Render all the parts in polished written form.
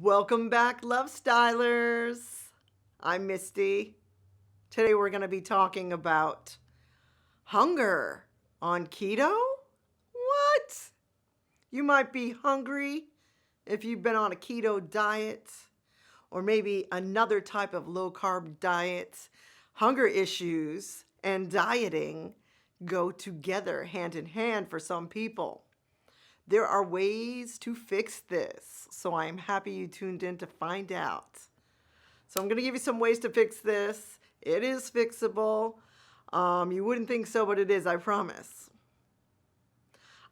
Welcome back, Love Stylers. I'm Misty. Today we're going to be talking about hunger on keto. What? You might be hungry if you've been on a keto diet or maybe another type of low carb diet. Hunger issues and dieting go together hand in hand for some people. There are ways to fix this, so I'm happy you tuned in to find out. So I'm going to give you some ways to fix this. It is fixable. You wouldn't think so, but it is, I promise.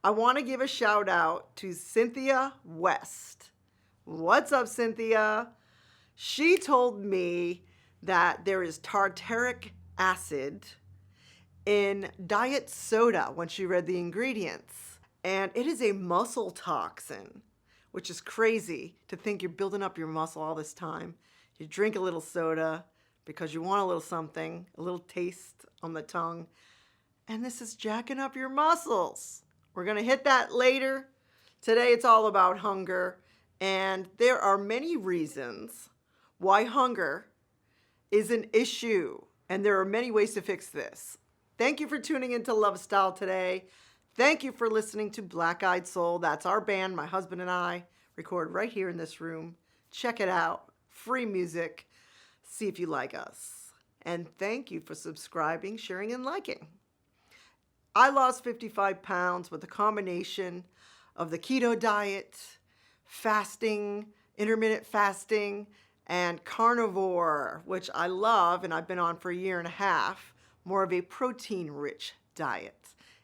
I want to give a shout out to Cynthia West. What's up, Cynthia? She told me that there is tartaric acid in diet soda when she read the ingredients. And it is a muscle toxin, which is crazy to think you're building up your muscle all this time. You drink a little soda because you want a little something, a little taste on the tongue, and this is jacking up your muscles. We're going to hit that later. Today it's all about hunger, and there are many reasons why hunger is an issue, and there are many ways to fix this. Thank you for tuning into Love Style today. Thank you for listening to Black Eyed Soul. That's our band. My husband and I record right here in this room. Check it out. Free music. See if you like us. And thank you for subscribing, sharing, and liking. I lost 55 pounds with a combination of the keto diet, fasting, intermittent fasting, and carnivore, which I love and I've been on for a year and a half, more of a protein-rich diet.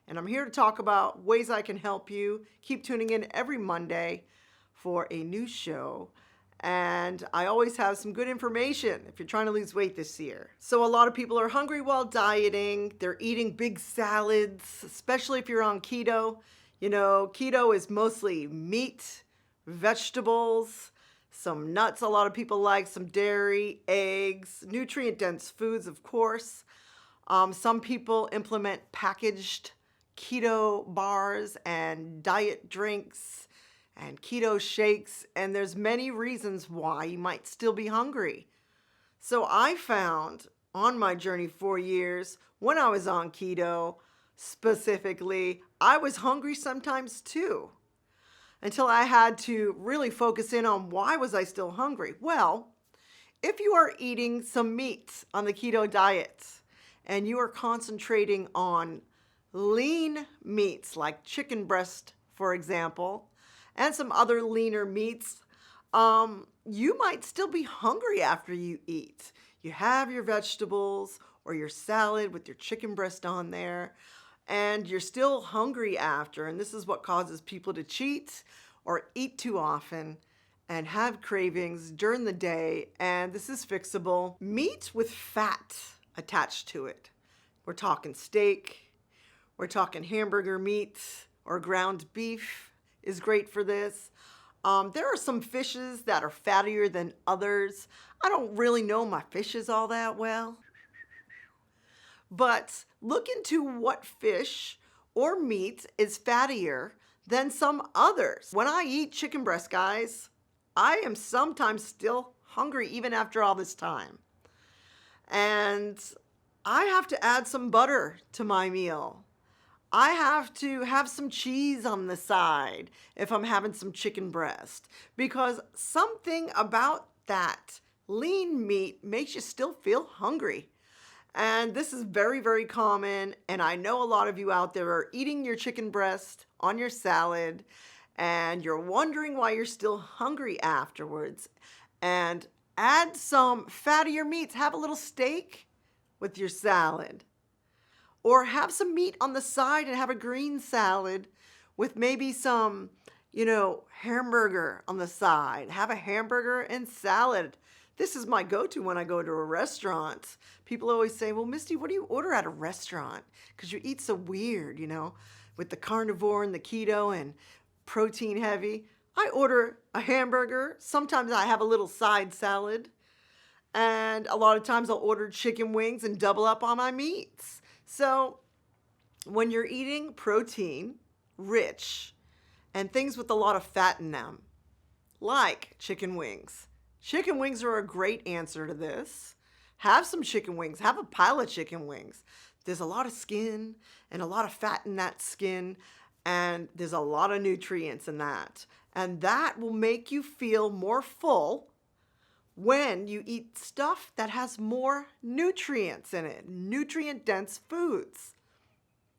And I'm here to talk about ways I can help you. Keep tuning in every Monday for a new show. And I always have some good information if you're trying to lose weight this year. So a lot of people are hungry while dieting. They're eating big salads, especially if you're on keto. You know, keto is mostly meat, vegetables, some nuts a lot of people like, some dairy, eggs, nutrient-dense foods, of course. Some people implement packaged keto bars and diet drinks and keto shakes, and there's many reasons why you might still be hungry. So I found on my journey 4 years, when I was on keto specifically, I was hungry sometimes too, until I had to really focus in on why was I still hungry. Well, if you are eating some meat on the keto diet and you are concentrating on lean meats like chicken breast, for example, and some other leaner meats, you might still be hungry after you eat. You have your vegetables or your salad with your chicken breast on there, and you're still hungry after. And this is what causes people to cheat or eat too often and have cravings during the day. And this is fixable. Meat with fat attached to it. We're talking steak. We're talking hamburger meat or ground beef is great for this. There are some fishes that are fattier than others. I don't really know my fishes all that well. But look into what fish or meat is fattier than some others. When I eat chicken breast, guys, I am sometimes still hungry even after all this time. And I have to add some butter to my meal. I have to have some cheese on the side if I'm having some chicken breast, because something about that lean meat makes you still feel hungry. And this is very, very common. And I know a lot of you out there are eating your chicken breast on your salad and you're wondering why you're still hungry afterwards. And add some fattier meats. Have a little steak with your salad. Or have some meat on the side and have a green salad with maybe some, hamburger on the side. Have a hamburger and salad. This is my go-to when I go to a restaurant. People always say, well, Misty, what do you order at a restaurant? Because you eat so weird, with the carnivore and the keto and protein heavy. I order a hamburger. Sometimes I have a little side salad. And a lot of times I'll order chicken wings and double up on my meats. So when you're eating protein rich and things with a lot of fat in them, like chicken wings. Chicken wings are a great answer to this. Have some chicken wings. Have a pile of chicken wings. There's a lot of skin and a lot of fat in that skin, and there's a lot of nutrients in that. And that will make you feel more full when you eat stuff that has more nutrients in it, nutrient-dense foods.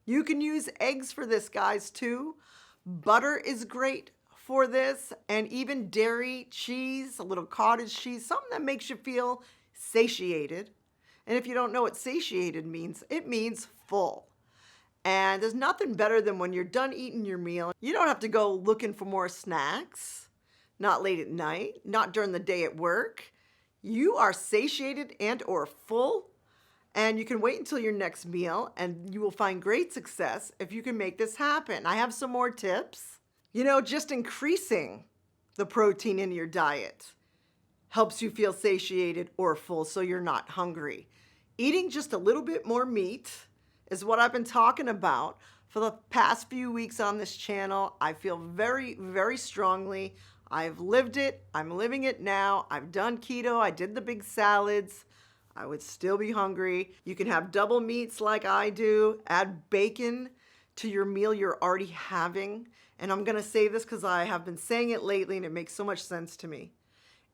You can use eggs for this, guys, too. Butter is great for this, and even dairy, cheese, a little cottage cheese, something that makes you feel satiated. And if you don't know what satiated means, it means full. And there's nothing better than when you're done eating your meal. You don't have to go looking for more snacks, not late at night, not during the day at work. You are satiated and or full, and you can wait until your next meal, and you will find great success if you can make this happen. I have some more tips. Just increasing the protein in your diet helps you feel satiated or full so you're not hungry. Eating just a little bit more meat is what I've been talking about for the past few weeks on this channel. I feel very, very strongly. I've lived it. I'm living it now. I've done keto. I did the big salads. I would still be hungry. You can have double meats like I do. Add bacon to your meal you're already having. And I'm going to say this because I have been saying it lately and it makes so much sense to me.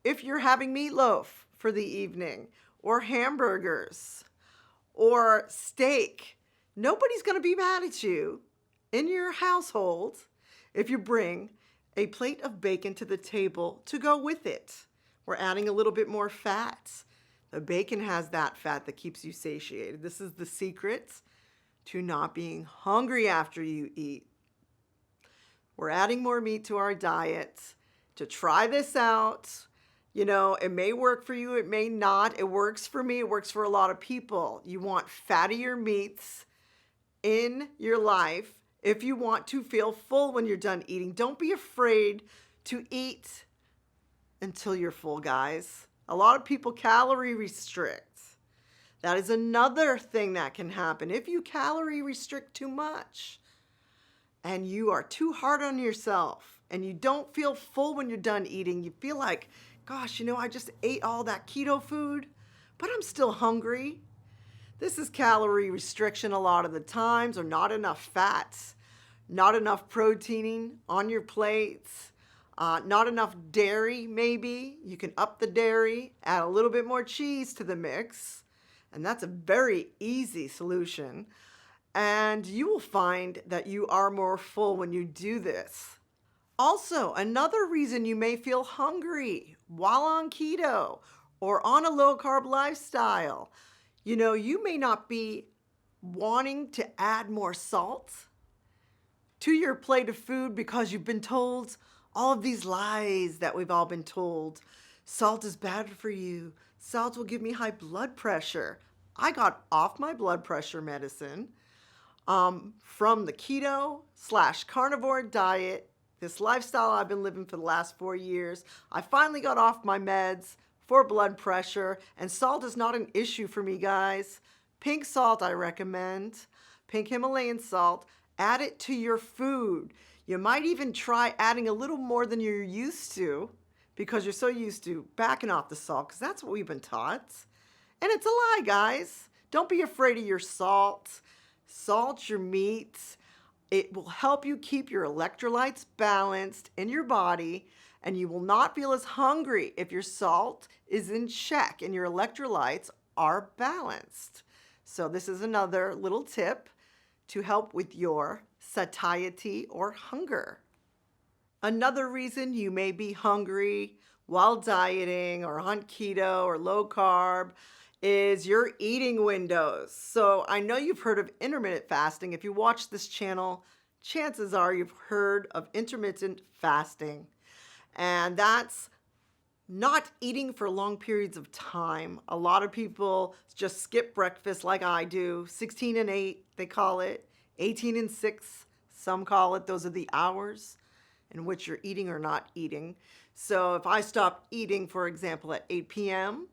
If you're having meatloaf for the evening or hamburgers or steak, nobody's going to be mad at you in your household if you bring a plate of bacon to the table to go with it. We're adding a little bit more fat. The bacon has that fat that keeps you satiated. This is the secret to not being hungry after you eat. We're adding more meat to our diet to try this out. It may work for you, it may not. It works for me, it works for a lot of people. You want fattier meats in your life if you want to feel full when you're done eating. Don't be afraid to eat until you're full, guys. A lot of people calorie restrict. That is another thing that can happen. If you calorie restrict too much and you are too hard on yourself and you don't feel full when you're done eating, you feel like, gosh, I just ate all that keto food, but I'm still hungry. This is calorie restriction a lot of the times, or not enough fats, not enough protein on your plates, not enough dairy maybe. You can up the dairy, add a little bit more cheese to the mix, and that's a very easy solution. And you will find that you are more full when you do this. Also, another reason you may feel hungry while on keto or on a low-carb lifestyle, you may not be wanting to add more salt to your plate of food because you've been told all of these lies that we've all been told. Salt is bad for you. Salt will give me high blood pressure. I got off my blood pressure medicine from the keto/carnivore diet, this lifestyle I've been living for the last 4 years. I finally got off my meds for blood pressure, and salt is not an issue for me, guys. Pink salt I recommend, pink Himalayan salt. Add it to your food. You might even try adding a little more than you're used to because you're so used to backing off the salt, because that's what we've been taught. And it's a lie, guys. Don't be afraid of your salt. Salt your meats. It will help you keep your electrolytes balanced in your body, and you will not feel as hungry if your salt is in check and your electrolytes are balanced. So this is another little tip to help with your satiety or hunger. Another reason you may be hungry while dieting or on keto or low carb is your eating windows. So I know you've heard of intermittent fasting. If you watch this channel, chances are you've heard of intermittent fasting. And that's not eating for long periods of time. A lot of people just skip breakfast like I do. 16 and 8, they call it. 18 and 6, some call it. Those are the hours in which you're eating or not eating. So if I stop eating, for example, at 8 p.m.,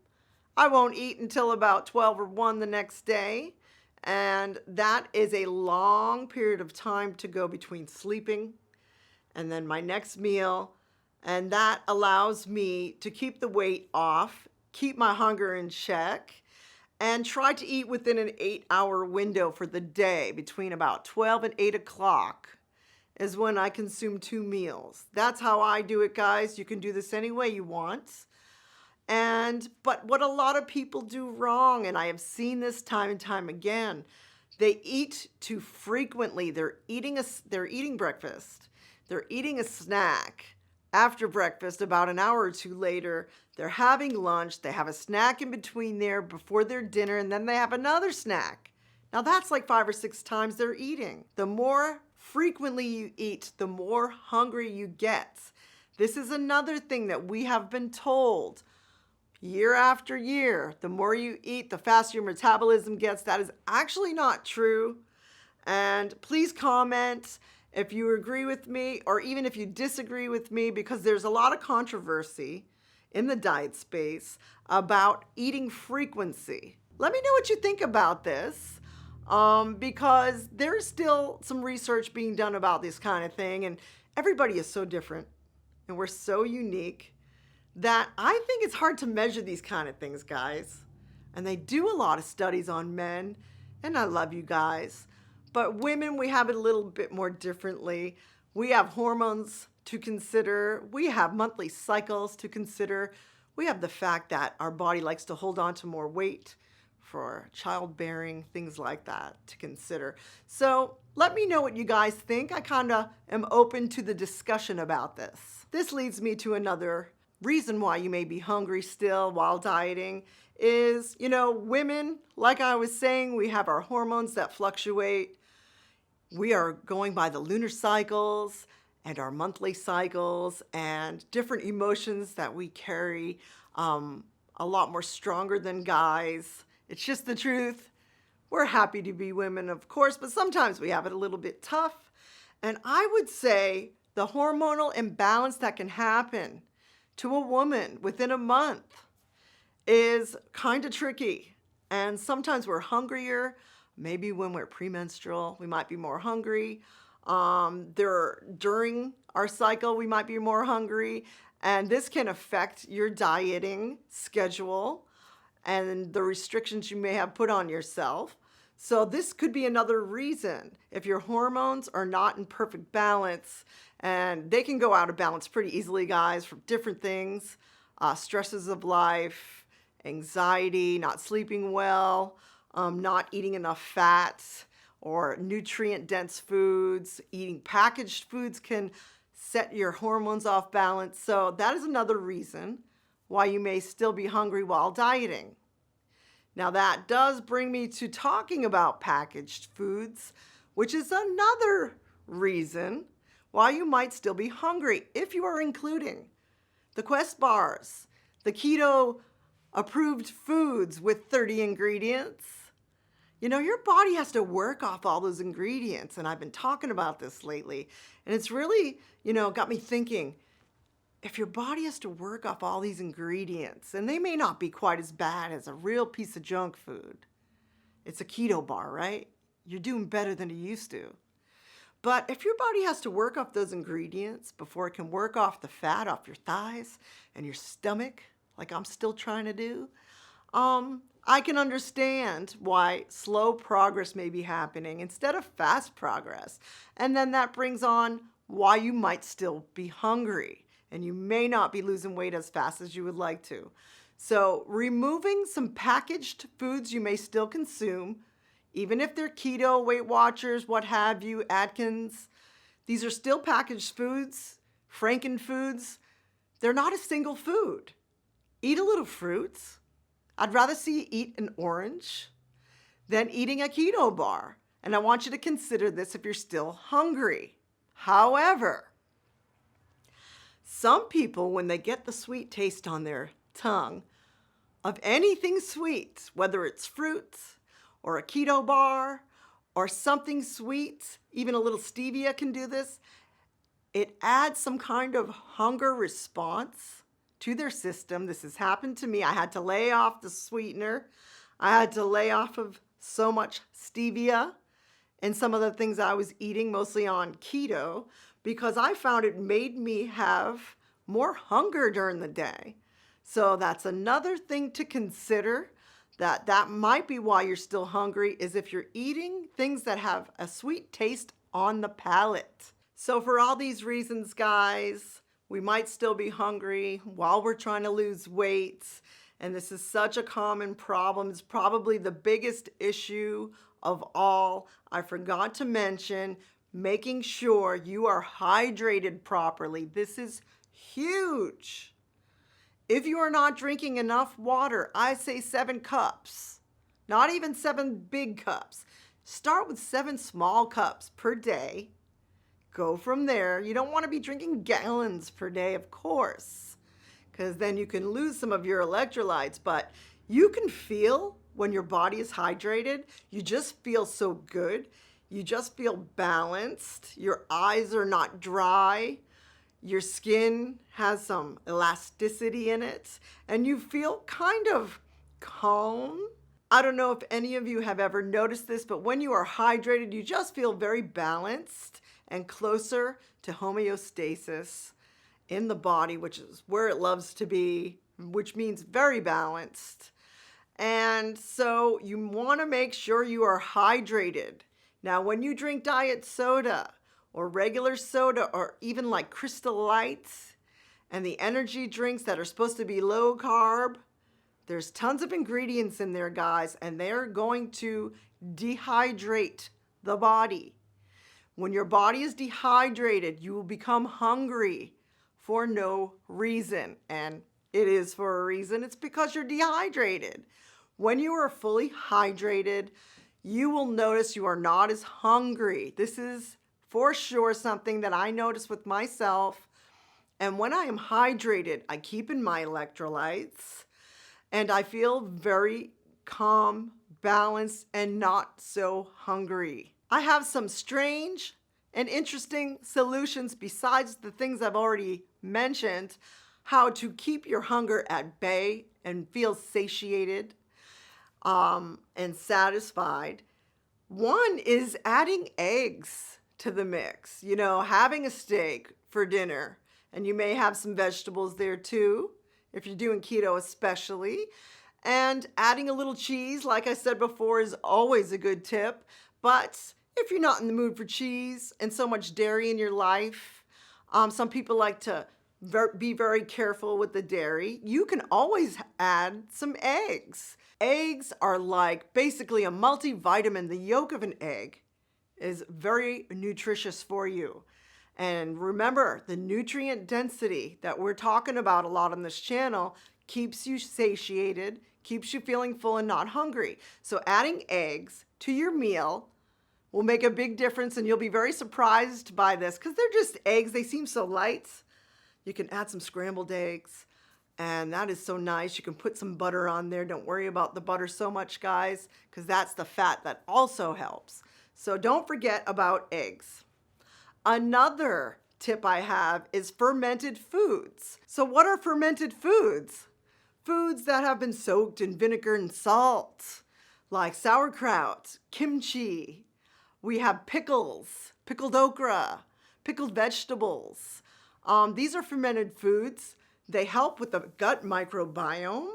I won't eat until about 12 or 1 the next day. And that is a long period of time to go between sleeping and then my next meal. And that allows me to keep the weight off, keep my hunger in check, and try to eat within an 8-hour window for the day. Between about 12 and 8 o'clock is when I consume 2 meals. That's how I do it, guys. You can do this any way you want. But what a lot of people do wrong, and I have seen this time and time again, they eat too frequently. They're eating breakfast. They're eating a snack after breakfast. About an hour or two later, they're having lunch. They have a snack in between there before their dinner, and then they have another snack. Now that's like 5 or 6 times they're eating. The more frequently you eat, the more hungry you get. This is another thing that we have been told year after year. The more you eat, the faster your metabolism gets. That is actually not true. And please comment if you agree with me, or even if you disagree with me, because there's a lot of controversy in the diet space about eating frequency. Let me know what you think about this, because there's still some research being done about this kind of thing, and everybody is so different, and we're so unique that I think it's hard to measure these kind of things, guys. And they do a lot of studies on men, and I love you guys. But women, we have it a little bit more differently. We have hormones to consider. We have monthly cycles to consider. We have the fact that our body likes to hold on to more weight for childbearing, things like that to consider. So let me know what you guys think. I kind of am open to the discussion about this. This leads me to another reason why you may be hungry still while dieting is, women, like I was saying, we have our hormones that fluctuate. We are going by the lunar cycles and our monthly cycles and different emotions that we carry a lot more stronger than guys. It's just the truth. We're happy to be women, of course, but sometimes we have it a little bit tough. And I would say the hormonal imbalance that can happen to a woman within a month is kind of tricky. And sometimes we're hungrier. Maybe when we're premenstrual, we might be more hungry. During our cycle, we might be more hungry. And this can affect your dieting schedule and the restrictions you may have put on yourself. So this could be another reason if your hormones are not in perfect balance, and they can go out of balance pretty easily, guys, from different things, stresses of life, anxiety, not sleeping well, not eating enough fats or nutrient-dense foods. Eating packaged foods can set your hormones off balance. So that is another reason why you may still be hungry while dieting. Now that does bring me to talking about packaged foods, which is another reason why you might still be hungry if you are including the Quest bars, the keto approved foods with 30 ingredients. Your body has to work off all those ingredients, and I've been talking about this lately, and it's really, got me thinking, if your body has to work off all these ingredients, and they may not be quite as bad as a real piece of junk food. It's a keto bar, right? You're doing better than you used to. But if your body has to work off those ingredients before it can work off the fat off your thighs and your stomach, like I'm still trying to do, I can understand why slow progress may be happening instead of fast progress. And then that brings on why you might still be hungry and you may not be losing weight as fast as you would like to. So removing some packaged foods you may still consume, even if they're keto, Weight Watchers, what have you, Atkins, these are still packaged foods, Franken foods. They're not a single food. Eat a little fruit. I'd rather see you eat an orange than eating a keto bar. And I want you to consider this if you're still hungry. However, some people, when they get the sweet taste on their tongue of anything sweet, whether it's fruits or a keto bar or something sweet, even a little stevia can do this, it adds some kind of hunger response to their system. This has happened to me. I had to lay off the sweetener. I had to lay off of so much stevia and some of the things I was eating, mostly on keto, because I found it made me have more hunger during the day. So that's another thing to consider, that might be why you're still hungry, is if you're eating things that have a sweet taste on the palate. So for all these reasons, guys, we might still be hungry while we're trying to lose weight. And this is such a common problem. It's probably the biggest issue of all. I forgot to mention making sure you are hydrated properly. This is huge. If you are not drinking enough water, I say 7 cups, not even 7 big cups. Start with 7 small cups per day. Go from there. You don't want to be drinking gallons per day, of course, because then you can lose some of your electrolytes. But you can feel when your body is hydrated, you just feel so good. You just feel balanced. Your eyes are not dry. Your skin has some elasticity in it, and you feel kind of calm. I don't know if any of you have ever noticed this, but when you are hydrated, you just feel very balanced and closer to homeostasis in the body, which is where it loves to be, which means very balanced. And so you want to make sure you are hydrated. Now, when you drink diet soda or regular soda or even like Crystal Lights and the energy drinks that are supposed to be low carb, there's tons of ingredients in there, guys, and they're going to dehydrate the body. When your body is dehydrated, you will become hungry for no reason. And it is for a reason. It's because you're dehydrated. When you are fully hydrated, you will notice you are not as hungry. This is for sure something that I notice with myself. And when I am hydrated, I keep in my electrolytes and I feel very calm, balanced, and not so hungry. I have some strange and interesting solutions besides the things I've already mentioned, how to keep your hunger at bay and feel satiated and satisfied. One is adding eggs to the mix. You know, having a steak for dinner, and you may have some vegetables there too, if you're doing keto especially. And adding a little cheese, like I said before, is always a good tip. But if you're not in the mood for cheese and so much dairy in your life, some people like to be very careful with the dairy. You can always add some eggs. Eggs are like basically a multivitamin. The yolk of an egg is very nutritious for you. And remember, the nutrient density that we're talking about a lot on this channel keeps you satiated, keeps you feeling full and not hungry. So adding eggs to your meal will make a big difference, and you'll be very surprised by this because they're just eggs. They seem so light. You can add some scrambled eggs, and that is so nice. You can put some butter on there. Don't worry about the butter so much, guys, because that's the fat that also helps. So don't forget about eggs. Another tip I have is fermented foods. So what are fermented foods? Foods that have been soaked in vinegar and salt, like sauerkraut, kimchi. We have pickles, pickled okra, pickled vegetables. These are fermented foods. They help with the gut microbiome.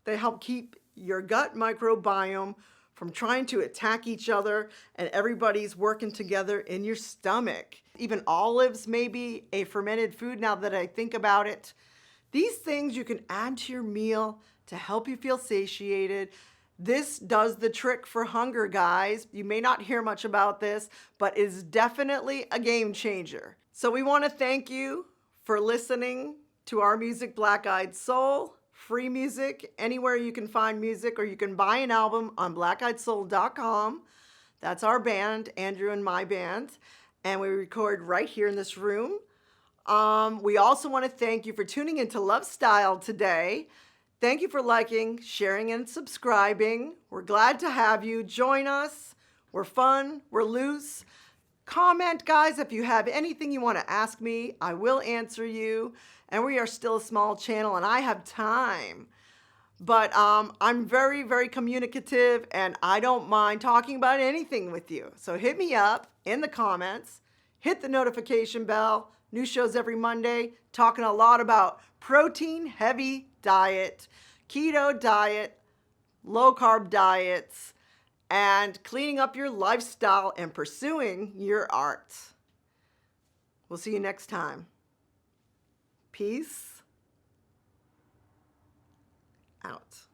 They help keep your gut microbiome from trying to attack each other, and everybody's working together in your stomach. Even olives may be a fermented food now that I think about it. These things you can add to your meal to help you feel satiated. This does the trick for hunger, guys. You may not hear much about this, but it's definitely a game changer. So we want to thank you for listening to our music, Black Eyed Soul. Free music anywhere you can find music, or you can buy an album on blackeyedsoul.com. That's our band, Andrew and my band, and we record right here in this room. We also want to thank you for tuning into Love Style today. Thank you for liking, sharing, and subscribing. We're glad to have you join us. We're fun, we're loose. Comment, guys, if you have anything you want to ask me, I will answer you. And we are still a small channel, and I have time. But I'm very, very communicative, and I don't mind talking about anything with you. So hit me up in the comments, hit the notification bell, New shows every Monday, talking a lot about protein-heavy diet, keto diet, low-carb diets, and cleaning up your lifestyle and pursuing your art. We'll see you next time. Peace out.